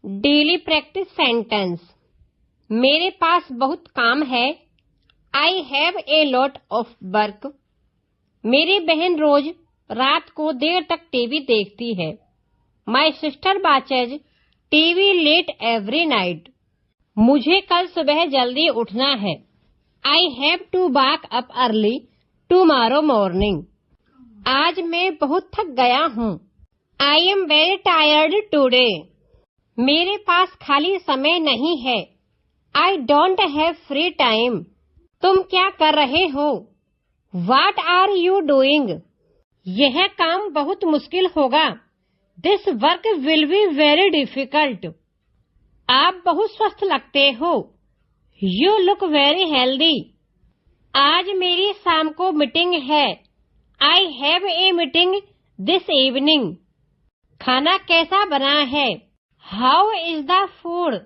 Daily practice sentence. मेरे पास बहुत काम है। I have a lot of work. मेरी बहन रोज रात को देर तक टीवी देखती है। My sister watches TV late every night. मुझे कल सुबह जल्दी उठना है। I have to walk up early tomorrow morning. आज मैं बहुत थक गया हूँ। I am very tired today. मेरे पास खाली समय नहीं है। I don't have free time. तुम क्या कर रहे हो? What are you doing? यह काम बहुत मुश्किल होगा। This work will be very difficult. आप बहुत स्वस्थ लगते हो। You look very healthy. आज मेरी शाम को मीटिंग है। I have a meeting this evening. खाना कैसा बना है? How is the food?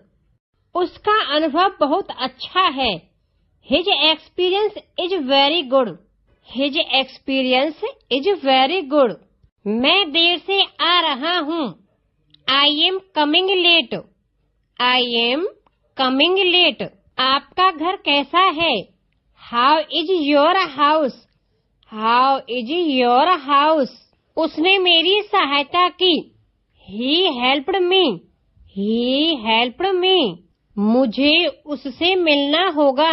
उसका अनुभव बहुत अच्छा है। His experience is very good. His experience is very good. मैं देर से आ रहा हूँ। I am coming late. I am coming late. आपका घर कैसा है? How is your house? How is your house? उसने मेरी सहायता की। He helped me. He helped me. मुझे उससे मिलना होगा।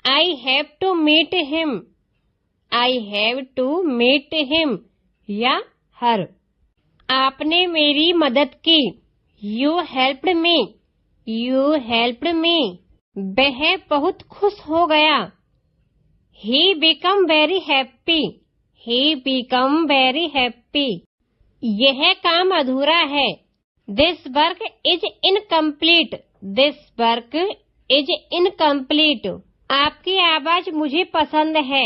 I have to meet him. I have to meet him या her. आपने मेरी मदद की। You helped me. You helped me. वह बहुत खुश हो गया। He became very happy. He became very happy. यह काम अधूरा है। This work is incomplete. This work is incomplete. आपकी आवाज मुझे पसंद है।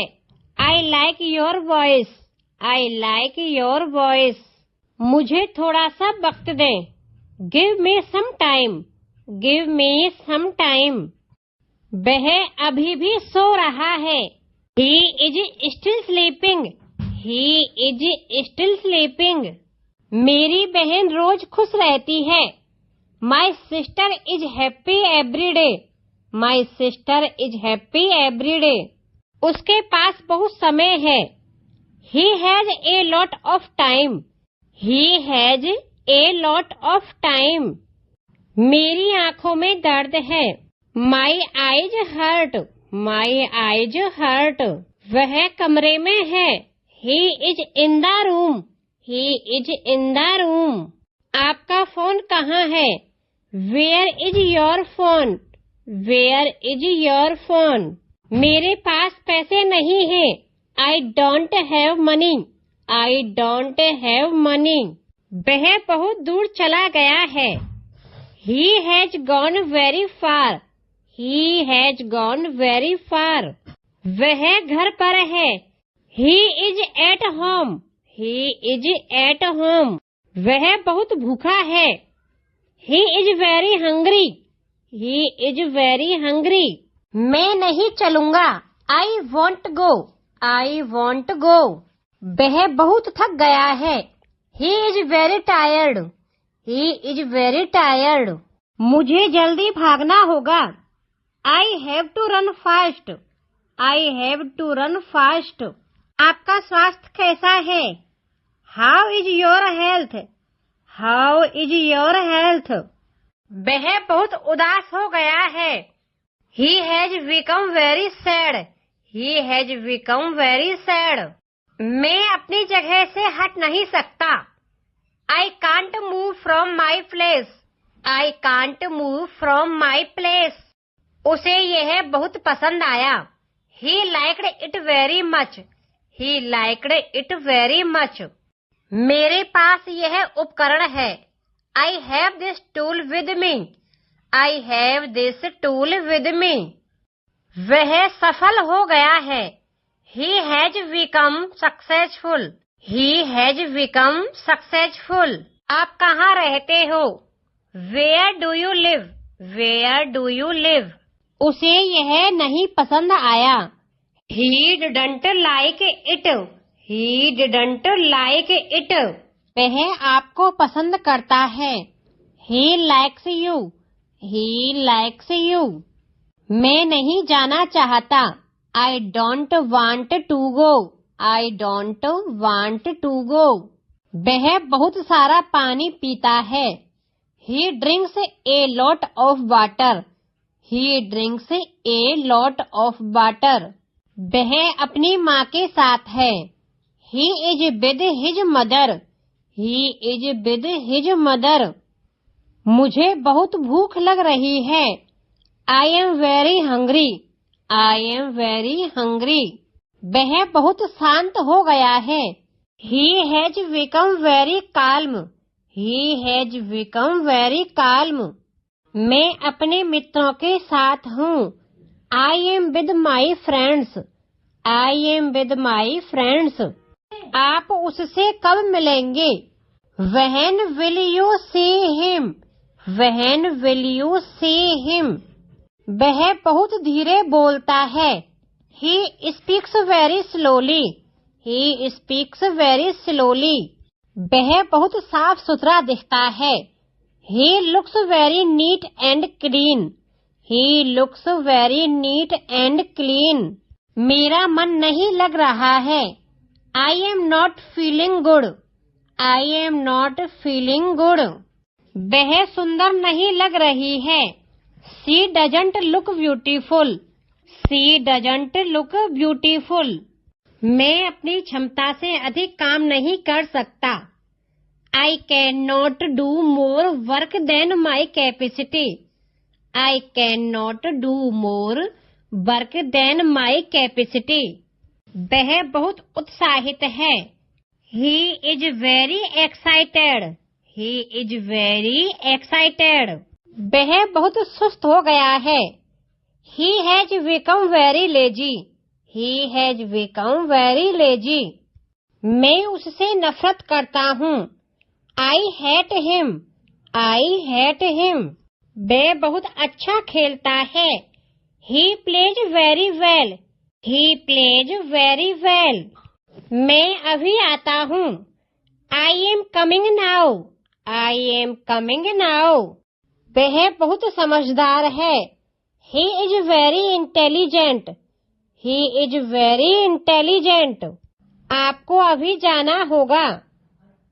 I like your voice. I like your voice. मुझे थोड़ा सा वक्त दें। Give me some time. Give me some time. वह अभी भी सो रहा है। He is still sleeping. He is still sleeping. मेरी बहन रोज खुश रहती है। My sister is happy every day. My sister is happy every day. उसके पास बहुत समय है। He has a lot of time. He has a lot of time. मेरी आँखों में दर्द है। My eyes hurt. My eyes hurt. वह कमरे में है। He is in the room. He is in the room. आपका फोन कहाँ है? Where is your phone? Where is your phone? मेरे पास पैसे नहीं हैं। I don't have money. I don't have money. वह बहुत दूर चला गया है। He has gone very far. He has gone very far. वह घर पर है। He is at home. He is at home. वह बहुत भूखा है। He is very hungry. He is very hungry. मैं नहीं चलूंगा। I won't go. I won't go. वह बहुत थक गया है। He is very tired. He is very tired. मुझे जल्दी भागना होगा। I have to run fast. I have to run fast. आपका स्वास्थ्य कैसा है? How is your health? How is your health? वह बहुत उदास हो गया है। He has become very sad. He has become very sad. मैं अपनी जगह से हट नहीं सकता। I can't move from my place. I can't move from my place. उसे यह बहुत पसंद आया। He liked it very much. He liked it very much. मेरे पास यह उपकरण है। I have this tool with me. I have this tool with me. वह सफल हो गया है। He has become successful. He has become successful. आप कहाँ रहते हो? Where do you live? Where do you live? उसे यह नहीं पसंद आया। He didn't like it. He didn't like it. वह आपको पसंद करता है। He likes you. He likes you. मैं नहीं जाना चाहता. I don't want to go. I don't want to go. वह बहुत सारा पानी पीता है. He drinks a lot of water. He drinks a lot of water. वह अपनी माँ के साथ है. He is with his mother. He is with his mother. मुझे बहुत भूख लग रही है. I am very hungry. I am very hungry. वह बहुत शांत हो गया है. He has become very calm. He has become very calm. मैं अपने मित्रों के साथ हूँ. I am with my friends. I am with my friends. आप उससे कब मिलेंगे? When will you see him? When will you see him? वह बहुत धीरे बोलता है. He speaks very slowly. He speaks very slowly. वह बहुत साफ सुथरा दिखता है. He looks very neat and clean. He looks very neat and clean. मेरा मन नहीं लग रहा है. I am not feeling good. I am not feeling good. वह सुंदर नहीं लग रही है. She doesn't look beautiful. She doesn't look beautiful. मैं अपनी क्षमता से अधिक काम नहीं कर सकता. I cannot do more work than my capacity. I cannot do more work than my capacity. वह बहुत उत्साहित है. He is very excited. He is very excited. वह बहुत सुस्त हो गया है. He has become very lazy. He has become very lazy. मैं उससे नफरत करता हूँ. I hate him. I hate him. वह बहुत अच्छा खेलता है. He plays very well. He plays very well. मैं अभी आता हूँ. I am coming now. I am coming now. वह बहुत समझदार है. He is very intelligent. He is very intelligent. आपको अभी जाना होगा.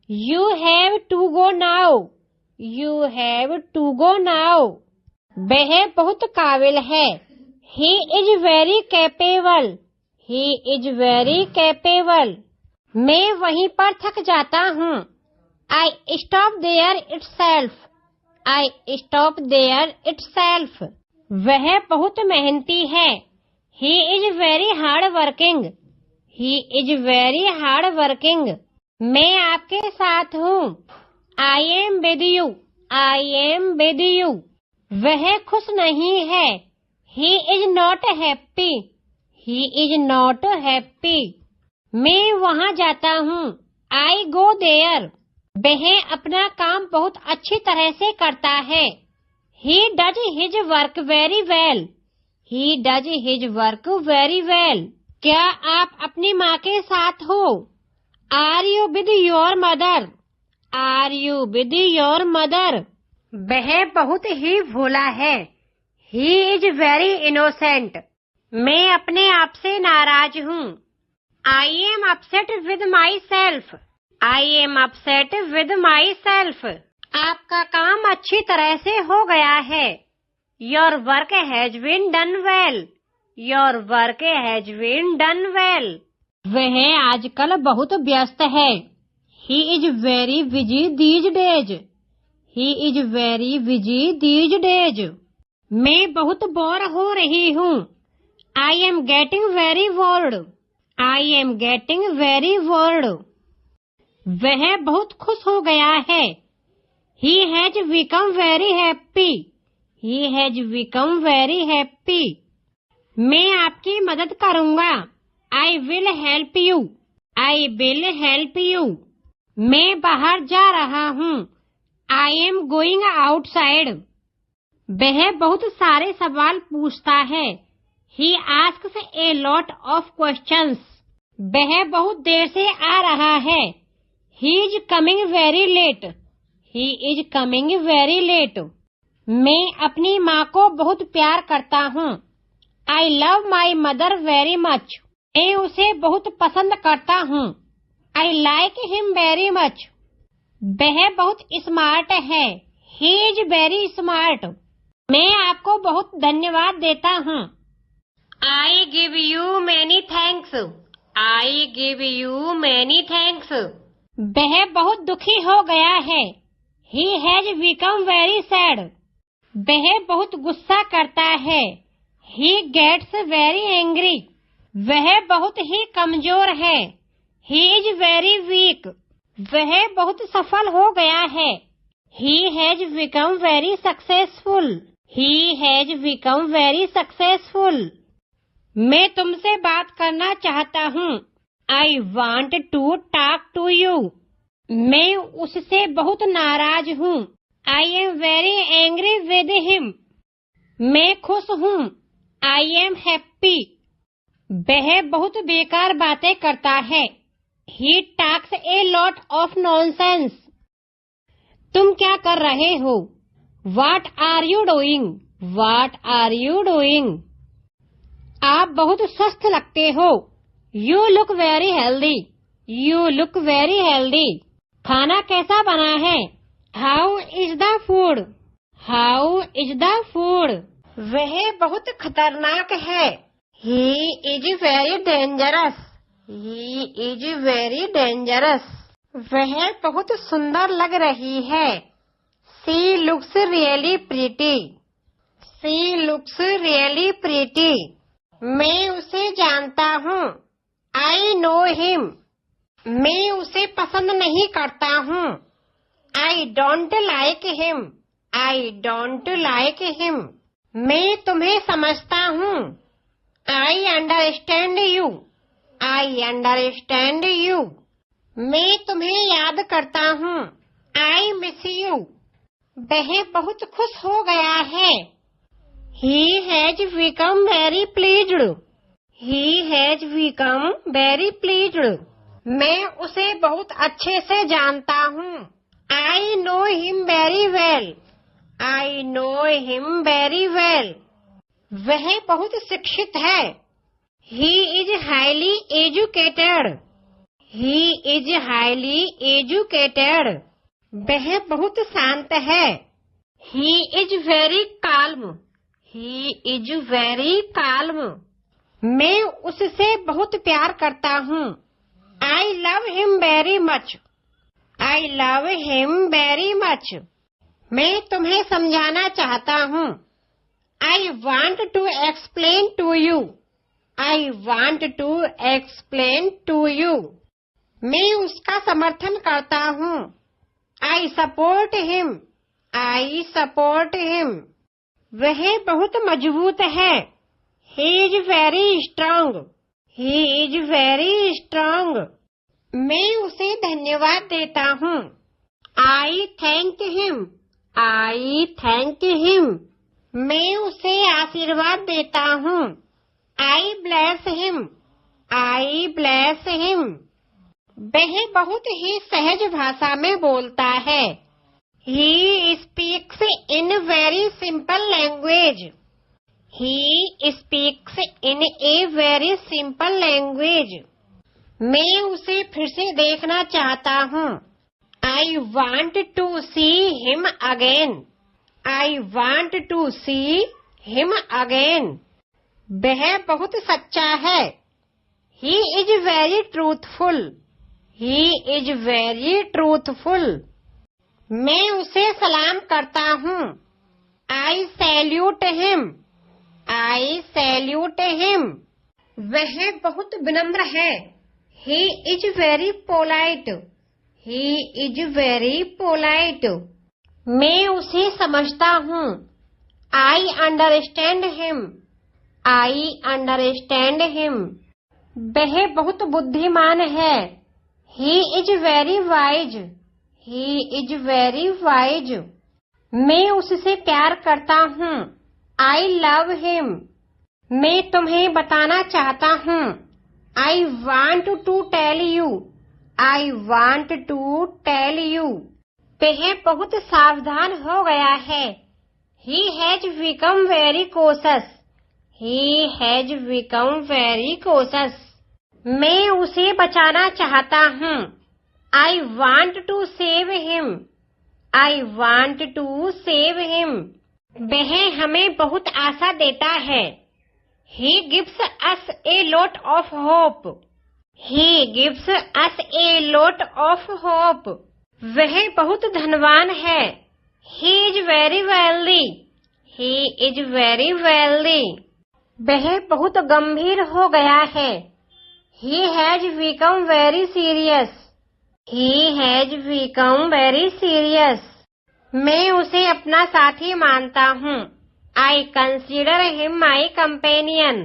You have to go now. You have to go now. वह बहुत काबिल है. He is very capable. He is very capable. मैं वहीं पर थक जाता हूँ. I stop there itself. I stop there itself. वह बहुत मेहनती है. He is very hard working. He is very hard working. मैं आपके साथ हूँ. I am with you. I am with you. वह खुश नहीं है. He is not happy. He is not happy. मैं वहाँ जाता हूँ. I go there. वह अपना काम बहुत अच्छी तरह से करता है. He does his work very well. He does his work very well. क्या आप अपनी माँ के साथ हो? Are you with your mother? Are you with your mother? वह बहुत ही भोला है. He is very innocent. मैं अपने आप से नाराज हूँ. I am upset with myself. I am upset with myself. आपका काम अच्छी तरह से हो गया है. Your work has been done well. Your work has been done well. वह आजकल बहुत व्यस्त है. He is very busy these days. He is very busy these days. मैं बहुत बोर हो रही हूँ. I am getting very bored. I am getting very bored. वह बहुत खुश हो गया है. He has become very happy. He has become very happy. मैं आपकी मदद करूँगा. I will help you. I will help you. मैं बाहर जा रहा हूँ. I am going outside. वह बहुत सारे सवाल पूछता है. He asks a lot of questions. वह बहुत देर से आ रहा है. He is coming very late. He is coming very late. मैं अपनी माँ को बहुत प्यार करता हूँ। I love my mother very much. मैं उसे बहुत पसंद करता हूँ। I like him very much. वह बहुत स्मार्ट है। He is very smart. मैं आपको बहुत धन्यवाद देता हूँ। I give you many thanks. I give you many thanks. वह बहुत दुखी हो गया है। He has become very sad. वह बहुत गुस्सा करता है। He gets very angry. वह बहुत ही कमजोर है। He is very weak. वह बहुत सफल हो गया है। He has become very successful. He has become very successful. मैं तुमसे बात करना चाहता हूँ। I want to talk to you. मैं उससे बहुत नाराज हूँ। I am very angry with him. मैं खुश हूँ। I am happy. वह बहुत बेकार बातें करता है। He talks a lot of nonsense. तुम क्या कर रहे हो? What are you doing? What are you doing? आप बहुत स्वस्थ लगते हो। You look very healthy. You look very healthy. खाना कैसा बना है? How is the food? How is the food? वह बहुत खतरनाक है। He is very dangerous. He is very dangerous. वह बहुत सुंदर लग रही है। She looks really pretty. She looks really pretty. मैं उसे जानता हूँ। I know him. मैं उसे पसंद नहीं करता हूँ। I don't like him. I don't like him. मैं तुम्हें समझता हूँ। I understand you. I understand you. मैं तुम्हें याद करता हूँ। I miss you. वह बहुत खुश हो गया है। He has become very pleased. He has become very pleased. मैं उसे बहुत अच्छे से जानता हूँ। I know him very well. I know him very well. वह बहुत शिक्षित है। He is highly educated. He is highly educated. वह बहुत शांत है। He is very calm. He is very calm. मैं उससे बहुत प्यार करता हूँ। I love him very much. I love him very much. मैं तुम्हें समझाना चाहता हूँ। I want to explain to you. I want to explain to you. मैं उसका समर्थन करता हूँ। I support him. I support him. वह बहुत मजबूत है। He is very strong. He is very strong. मैं उसे धन्यवाद देता हूँ। I thank him. I thank him. मैं उसे आशीर्वाद देता हूँ। I bless him. I bless him. वह बहुत ही सहज भाषा में बोलता है। He speaks in very simple language. He speaks in a very simple language. मैं उसे फिर से देखना चाहता हूँ। I want to see him again. I want to see him again. वह बहुत सच्चा है। He is very truthful. He is very truthful. मैं उसे सलाम करता हूँ। I salute him. I salute him. वह बहुत विनम्र है। He is very polite. He is very polite. मैं उसे समझता हूँ। I understand him. I understand him. वह बहुत बुद्धिमान है। He is very wise. He is very wise. मैं उससे प्यार करता हूँ। I love him. मैं तुम्हें बताना चाहता हूँ। I want to tell you. I want to tell you. वह बहुत सावधान हो गया है। He has become very cautious. He has become very cautious. मैं उसे बचाना चाहता हूँ। I want to save him. I want to save him. वह हमें बहुत आशा देता है। He gives us a lot of hope. He gives us a lot of hope. वह बहुत धनवान है। He is very wealthy. He is very wealthy. वह बहुत गंभीर हो गया है। He has become very serious. He has become very serious. मैं उसे अपना साथी मानता हूँ। I consider him my companion.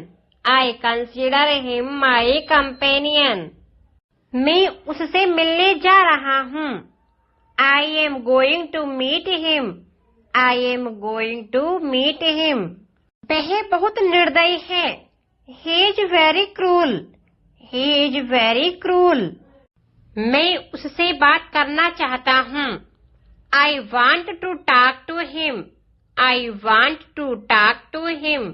I consider him my companion. मैं उससे मिलने जा रहा हूँ। I am going to meet him. I am going to meet him. वह बहुत निर्दयी है। He is very cruel. He is very cruel. मैं उससे बात करना चाहता हूँ। I want to talk to him. I want to talk to him.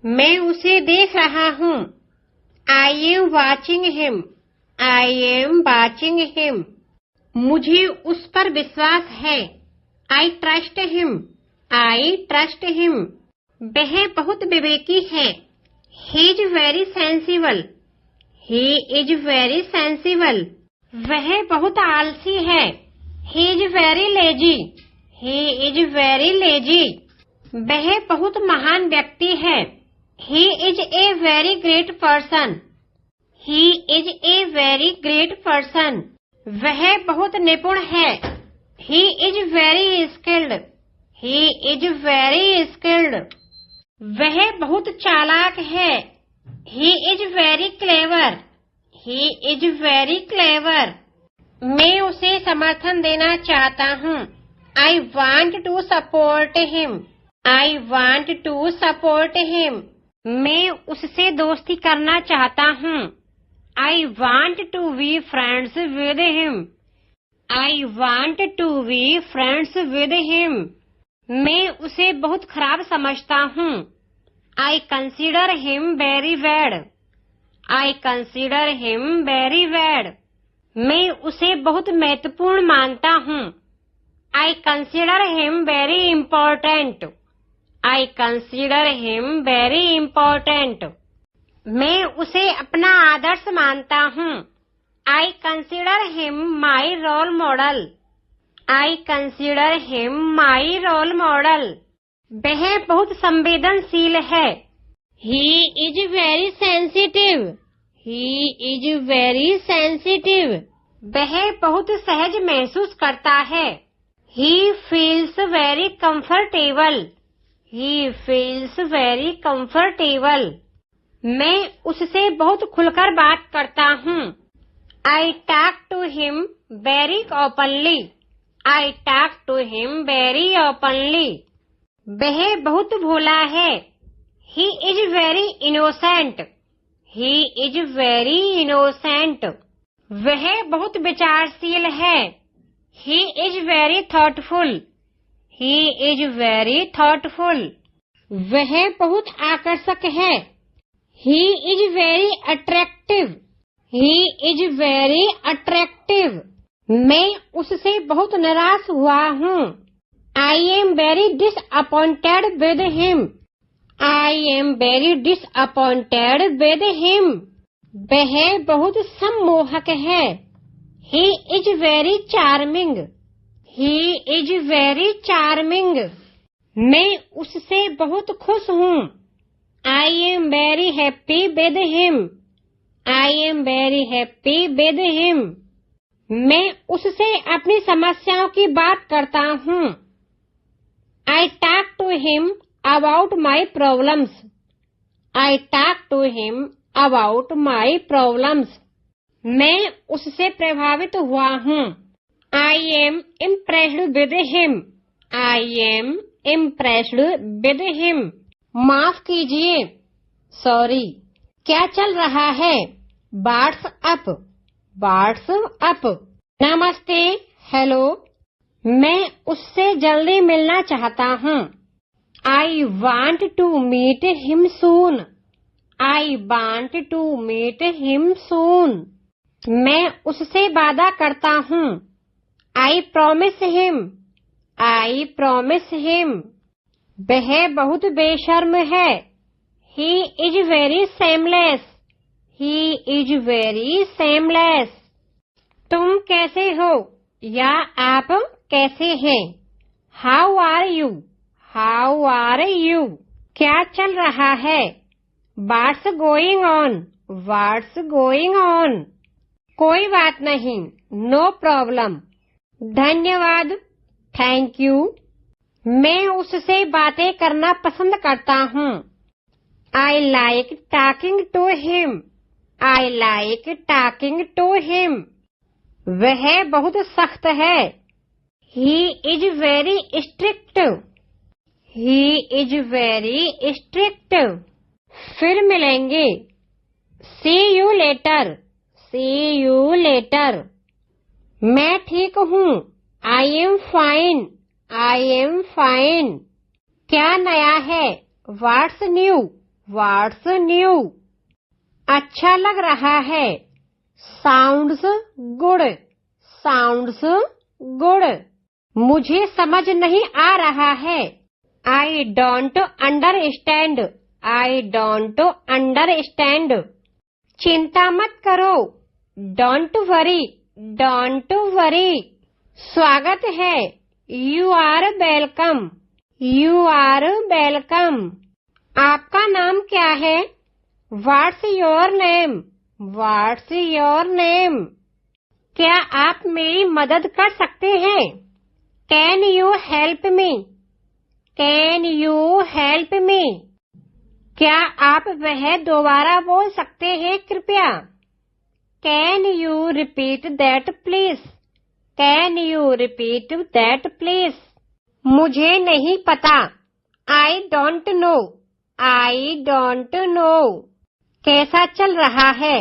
मैं उसे देख रहा हूँ। I am watching him. I am watching him. मुझे उस पर विश्वास है। I trust him. I trust him. वह बहुत विवेकी है। He is very sensible. He is very sensible. वह बहुत आलसी है। He is very lazy. He is very lazy. वह बहुत महान व्यक्ति है। He is a very great person. He is a very great person. वह बहुत निपुण है। He is very skilled. He is very skilled. वह बहुत चालाक है। He is very clever. He is very clever. मैं उसे समर्थन देना चाहता हूँ। I want to support him. I want to support him. मैं उससे दोस्ती करना चाहता हूँ। I want to be friends with him. I want to be friends with him. मैं उसे बहुत खराब समझता हूँ। I consider him very bad. I consider him very bad. मैं उसे बहुत महत्वपूर्ण मानता हूँ। I consider him very important. I consider him very important. मैं उसे अपना आदर्श मानता हूँ। I consider him my role model. I consider him my role model. वह बहुत संवेदनशील है। He is very sensitive. He is very sensitive. वह बहुत सहज महसूस करता है। He feels very comfortable. He feels very comfortable. मैं उससे बहुत खुलकर बात करता हूँ। I talk to him very openly. I talk to him very openly. वह बहुत भोला है। He is very innocent. He is very innocent. वह बहुत विचारशील है। He is very thoughtful. He is very thoughtful. वह बहुत आकर्षक है। He is very attractive. He is very attractive. मैं उससे बहुत निराश हुआ हूँ। I am very disappointed with him. I am very disappointed with him. वह बहुत सम्मोहक है। He is very charming. He is very charming. मैं उससे बहुत खुश हूँ। I am very happy with him. I am very happy with him. मैं उससे अपनी समस्याओं की बात करता हूँ। I talk to him about my problems. I talk to him about my problems. मैं उससे प्रभावित हुआ हूँ। I am impressed with him. I am impressed with him. माफ कीजिए। सॉरी। क्या चल रहा है? What's up? What's up? नमस्ते। हेलो। मैं उससे जल्दी मिलना चाहता हूँ। I want to meet him soon. I want to meet him soon. मैं उससे वादा करता हूँ। I promise him. I promise him. वह बहुत बेशर्म है। He is very shameless. He is very shameless. तुम कैसे हो या आप कैसे हैं? How are you? How are you? क्या चल रहा है? What's going on? What's going on? कोई बात नहीं, no problem. धन्यवाद, thank you. मैं उससे बातें करना पसंद करता हूँ। I like talking to him. I like talking to him. वह बहुत सख्त है। He is very strict. He is very strict. फिर मिलेंगे। See you later. See you later. मैं ठीक हूँ। I am fine. I am fine. क्या नया है? What's new? What's new? अच्छा लग रहा है। Sounds good. Sounds good. मुझे समझ नहीं आ रहा है। I don't understand. I don't understand. चिंता मत करो। Don't worry. Don't worry. स्वागत है। You are welcome. You are welcome. आपका नाम क्या है? What's your name? What's your name? क्या आप मेरी मदद कर सकते हैं? Can you help me? Can you help me? क्या आप वह दोबारा बोल सकते हैं कृपया? Can you repeat that please? Can you repeat that please? मुझे नहीं पता। I don't know. I don't know. कैसा चल रहा है?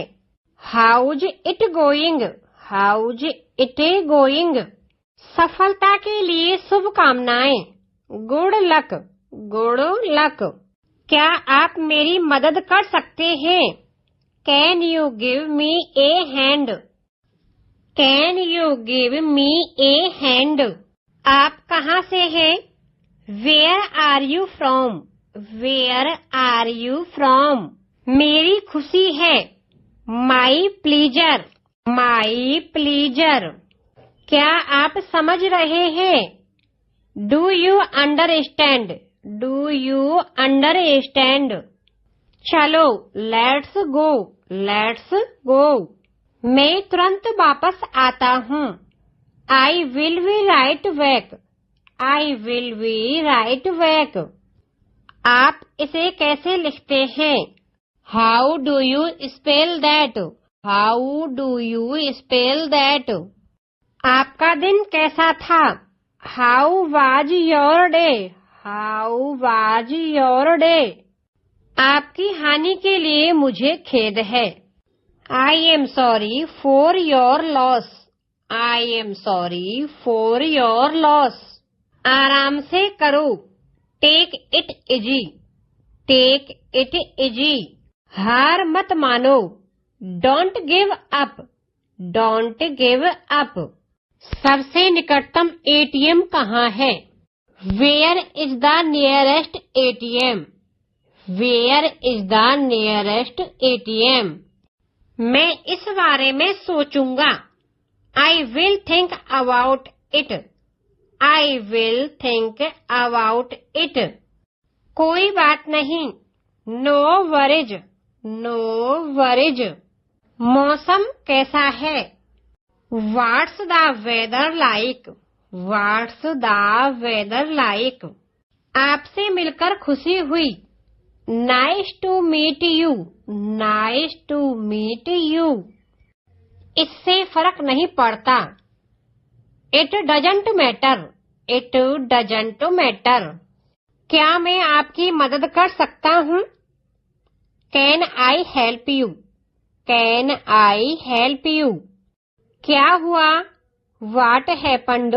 How's it going? How's it going? सफलता के लिए शुभकामनाएं। Good luck. Good luck. क्या आप मेरी मदद कर सकते हैं? Can you give me a hand? Can you give me a hand? आप कहाँ से हैं? Where are you from? Where are you from? मेरी खुशी है। My pleasure. My pleasure. क्या आप समझ रहे हैं? Do you understand? Do you understand? चलो, let's go. Let's go. मैं तुरंत वापस आता हूँ। I will be right back. I will be right back. आप इसे कैसे लिखते हैं? How do you spell that? How do you spell that? आपका दिन कैसा था? How was your day? How was your day? आपकी हानि के लिए मुझे खेद है। I am sorry for your loss. I am sorry for your loss. आराम से करो। Take it easy. Take it easy. हार मत मानो। Don't give up. Don't give up. सबसे निकटतम ATM कहाँ है? Where is the nearest ATM? Where is the nearest ATM? मैं इस बारे में सोचूंगा। I will think about it. I will think about it. कोई बात नहीं। No worries. No worries. मौसम कैसा है? What's the weather like? What's the weather like? आपसे मिलकर खुशी हुई। Nice to meet you. Nice to meet you. इससे फर्क नहीं पड़ता। It doesn't matter. It doesn't matter. क्या मैं आपकी मदद कर सकता हूँ? Can I help you? Can I help you? क्या हुआ? What happened?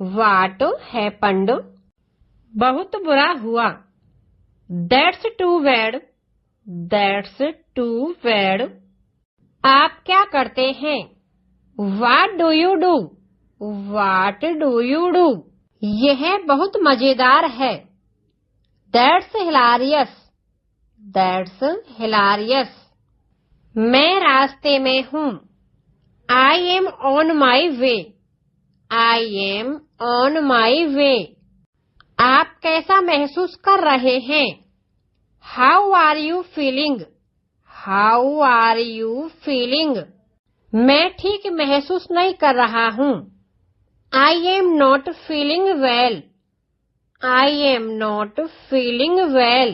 What happened? बहुत बुरा हुआ. That's too bad. That's too bad. आप क्या करते हैं? What do you do? What do you do? यह बहुत मजेदार है. That's hilarious. That's hilarious. मैं रास्ते में हूँ. I am on my way. I am on my way. आप कैसा महसूस कर रहे हैं? How are you feeling? How are you feeling? मैं ठीक महसूस नहीं कर रहा हूँ. I am not feeling well. I am not feeling well.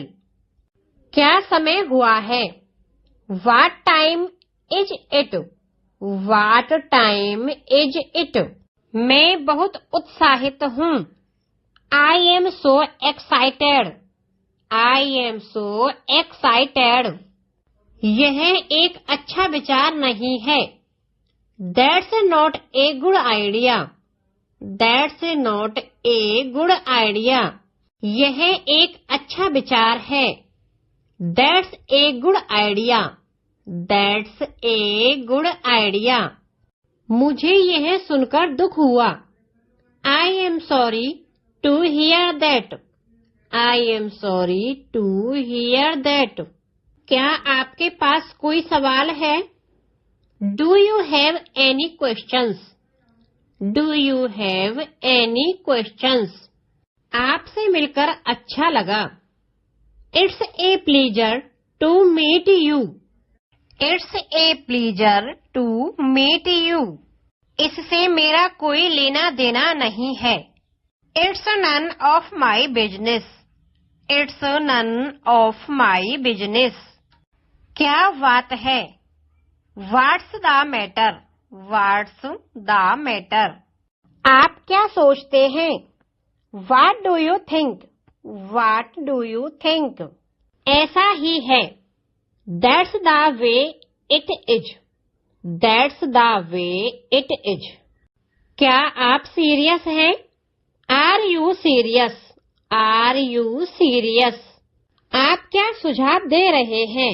क्या समय हुआ है? What time is it? What time is it? मैं बहुत उत्साहित हूँ. I am so excited. I am so excited. यह एक अच्छा विचार नहीं है. That's not a good idea. That's not a good idea. यह एक अच्छा विचार है. That's a good idea. That's a good idea. मुझे यह सुनकर दुख हुआ. I am sorry to hear that. I am sorry to hear that. क्या आपके पास कोई सवाल है? Do you have any questions? Do you have any questions? आपसे मिलकर अच्छा लगा. It's a pleasure to meet you. It's a pleasure to meet you. इससे मेरा कोई लेना देना नहीं है. It's none of my business. It's none of my business. क्या बात है? What's the matter? What's the matter? आप क्या सोचते हैं? What do you think? What do you think? ऐसा ही है. That's the way it is. That's the way it is. क्या आप सीरियस हैं? Are you serious? Are you serious? आप क्या सुझाव दे रहे हैं?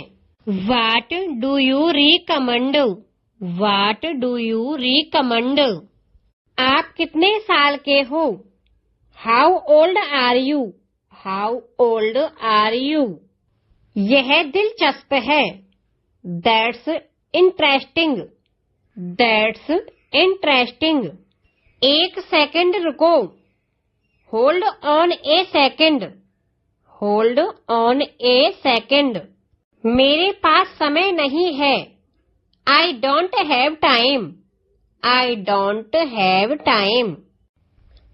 What do you recommend? What do you recommend? आप कितने साल के हो? How old are you? How old are you? यह दिलचस्प है. That's interesting. That's interesting. एक सेकंड रुको. Hold on a second. Hold on a second. मेरे पास समय नहीं है. I don't have time. I don't have time.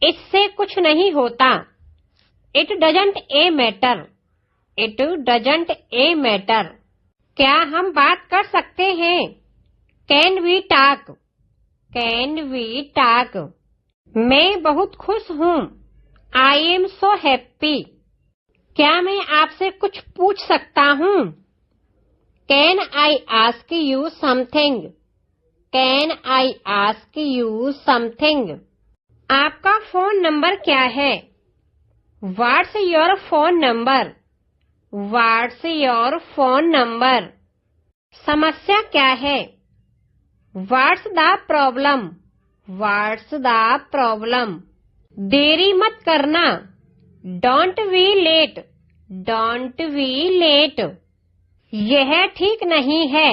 इससे कुछ नहीं होता. It doesn't a matter. It doesn't a matter. क्या हम बात कर सकते हैं? Can we talk? Can we talk? मैं बहुत खुश हूँ. I am so happy. क्या मैं आपसे कुछ पूछ सकता हूँ? Can I ask you something? Can I ask you something? आपका फोन नंबर क्या है? What's your phone number? What's your phone number? समस्या क्या है? What's the problem? What's the problem? देरी मत करना. Don't be late. Don't be late. यह ठीक नहीं है.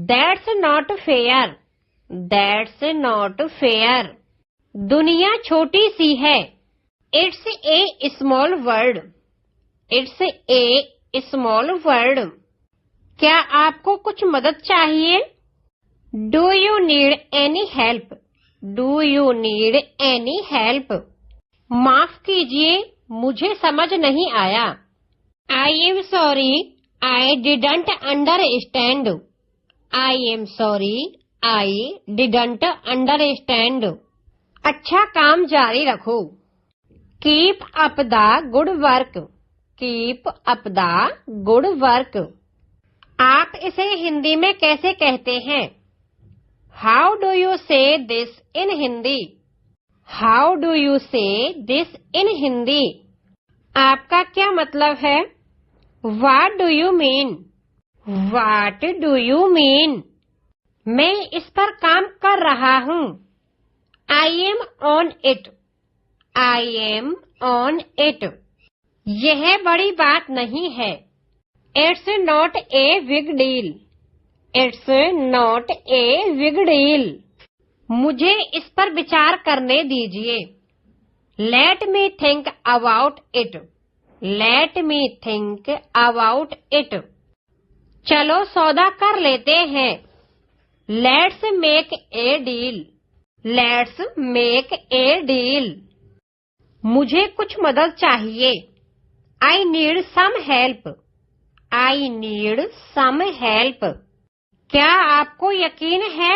That's not fair. That's not fair. दुनिया छोटी सी है. It's a small world. It's a small world. क्या आपको कुछ मदद चाहिए? Do you need any help? Do you need any help? माफ कीजिए, मुझे समझ नहीं आया. I am sorry. I didn't understand. I am sorry. I didn't understand. अच्छा काम जारी रखो. Keep up the good work. Keep up the good work. आप इसे हिंदी में कैसे कहते हैं? How do you say this in Hindi? How do you से दिस इन हिंदी? आपका क्या मतलब है? What do you mean? What do you mean? मैं इस पर काम कर रहा हूँ। I am on it. I am on it. यह बड़ी बात नहीं है। It's not a big deal. It's not a big deal. मुझे इस पर विचार करने दीजिए। Let me think about it. Let me think about it. चलो सौदा कर लेते हैं। Let's make a deal. Let's make a deal. मुझे कुछ मदद चाहिए। I need some help. I need some help. क्या आपको यकीन है?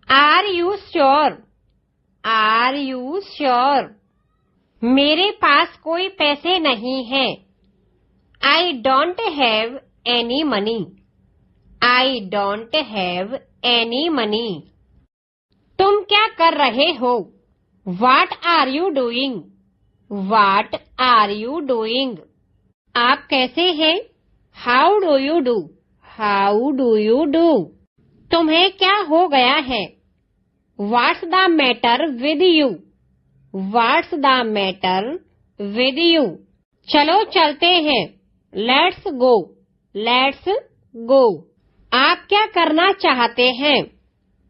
Are you sure? Are you sure? मेरे पास कोई पैसे नहीं हैं। I don't have any money. I don't have any money. तुम क्या कर रहे हो? What are you doing? What are you doing? आप कैसे हैं? How do you do? How do you do? तुम्हें क्या हो गया है? What's the matter with you? What's the matter with you? चलो चलते हैं। Let's go. Let's go. आप क्या करना चाहते हैं?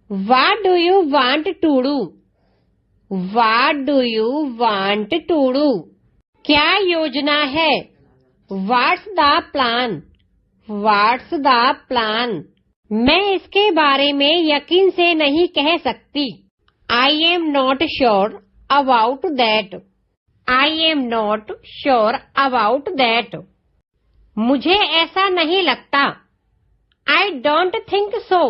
What do you want to do? What do you want to do? क्या योजना है? What's the plan? What's the plan? मैं इसके बारे में यकीन से नहीं कह सकती। I am not sure about that. I am not sure about that. मुझे ऐसा नहीं लगता। I don't think so.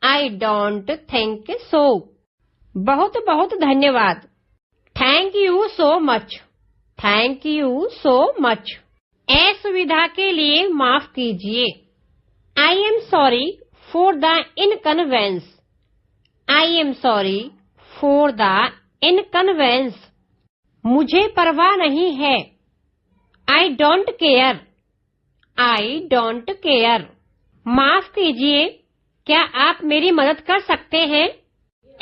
I don't think so. बहुत बहुत धन्यवाद। Thank you so much. Thank you so much. असुविधा के लिए माफ कीजिए। I am sorry for the inconvenience. I am sorry for the inconvenience. मुझे परवाह नहीं है। I don't care. I don't care. माफ कीजिए, क्या आप मेरी मदद कर सकते हैं?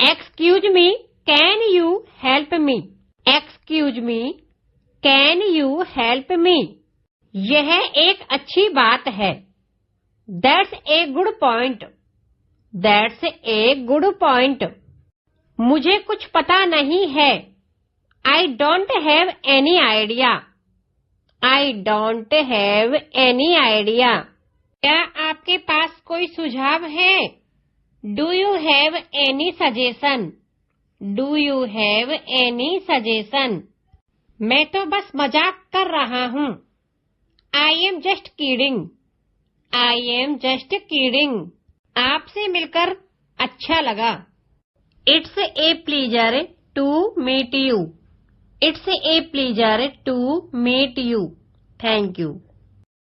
Excuse me, can you help me? Excuse me, can you help me? यह एक अच्छी बात है। That's a good point. That's a good point. मुझे कुछ पता नहीं है। I don't have any idea. I don't have any idea. क्या आपके पास कोई सुझाव है? Do you have any suggestion? Do you have any suggestion? मैं तो बस मजाक कर रहा हूँ। I am just kidding. I am just kidding. आपसे मिलकर अच्छा लगा। It's a pleasure to meet you. It's a pleasure to meet you. Thank you.